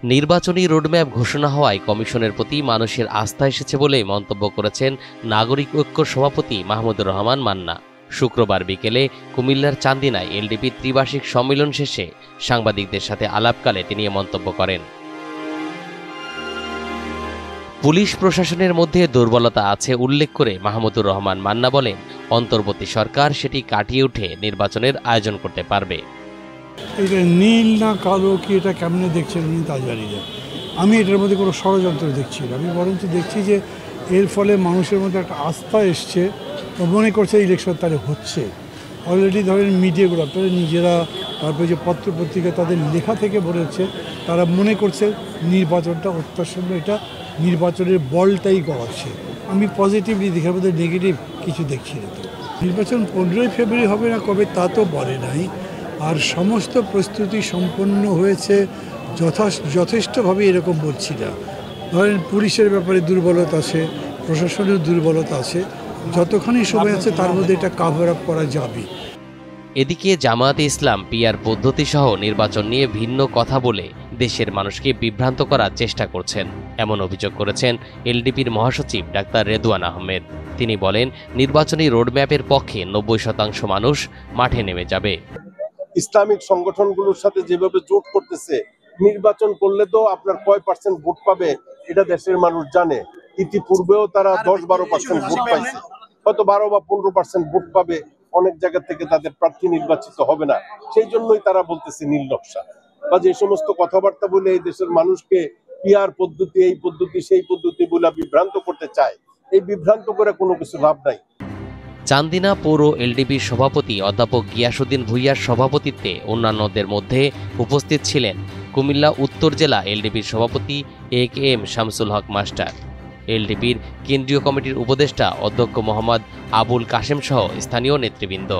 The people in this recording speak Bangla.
নির্বাচনী রোডম্যাপ ঘোষণা হওয়ায় কমিশনের প্রতি মানুষের আস্থা এসেছে বলে মন্তব্য করেছেন নাগরিক ঐক্য সভাপতি মাহমুদুর রহমান মান্না। শুক্রবার বিকেলে কুমিল্লার চান্দিনায় এলডিপির ত্রিবার্ষিক সম্মেলন শেষে সাংবাদিকদের সাথে আলাপকালে তিনি এ মন্তব্য করেন। পুলিশ প্রশাসনের মধ্যে দুর্বলতা আছে উল্লেখ করে মাহমুদুর রহমান মান্না বলেন, অন্তর্বর্তী সরকার সেটি কাটিয়ে উঠে নির্বাচনের আয়োজন করতে পারবে। এটা নীল না কালো কি এটা কেমনে দেখছেন আমি তা জানি না। আমি এটার মধ্যে কোনো ষড়যন্ত্র দেখছি না। আমি বরঞ্চ দেখছি যে এর ফলে মানুষের মধ্যে একটা আস্থা এসছে ও মনে করছে ইলেকশন তাহলে হচ্ছে। অলরেডি ধরেন মিডিয়াগুলো আপনারা নিজেরা, তারপরে যে পত্রপত্রিকা তাদের লেখা থেকে বলেছে, তারা মনে করছে নির্বাচনটা অত্যাসন্ন, এটা নির্বাচনের বলটাই গড়াচ্ছে। আমি পজিটিভলি দেখে মধ্যে নেগেটিভ কিছু দেখছি না। তো নির্বাচন 15ই ফেব্রুয়ারি হবে না কবে তা তো বলে নাই। আর সমস্ত প্রস্তুতি সম্পন্ন হয়েছে যথেষ্টভাবে, এরকম বলছি না। ধরেন পুলিশের ব্যাপারে দুর্বলতা আছে, প্রশাসনের দুর্বলতা আছে, যতখানি সময় আছে তার মধ্যে এটা কাভার আপ করা যাবে। এদিকে জামায়াতে ইসলাম পিআর পদ্ধতি সহ নির্বাচন নিয়ে ভিন্ন কথা বলে দেশের মানুষকে বিভ্রান্ত করার চেষ্টা করছেন, এমন অভিযোগ করেছেন এলডিপির মহাসচিব ডাক্তার রেদওয়ান আহমেদ। তিনি বলেন, নির্বাচনী রোডম্যাপের পক্ষে 90% মানুষ মাঠে নেমে যাবে। ইসলামিক সংগঠনগুলোর সাথে যেভাবে জোট করতেছে, নির্বাচন করলে তো আপনার কয় পার্সেন্ট ভোট পাবে এটা দেশের মানুষ জানে। ইতিপূর্বেও তারা 10-12% ভোট পাইছে, হয়তো 12 বা 15% ভোট পাবে। অনেক জায়গা থেকে তাদের প্রার্থী নির্বাচিত হবে না, সেই জন্যই তারা বলতেছে নীল নকশা বা যে সমস্ত কথাবার্তা বলে এই দেশের মানুষকে পিআর পদ্ধতি, এই পদ্ধতি, সেই পদ্ধতি বলে বিভ্রান্ত করতে চায়। এই বিভ্রান্ত করে কোনো কিছু লাভ নাই। চান্দিনা পৌর এলডিপির সভাপতি অধ্যাপক গিয়াসউদ্দিন ভূঁইয়ার সভাপতিত্বে অন্যান্যদের মধ্যে উপস্থিত ছিলেন কুমিল্লা উত্তর জেলা এলডিপির সভাপতি AK-M শামসুল হক মাস্টার, এলডিপির কেন্দ্রীয় কমিটির উপদেষ্টা অধ্যক্ষ মোহাম্মদ আবুল কাশেম সহ স্থানীয় নেতৃবৃন্দ।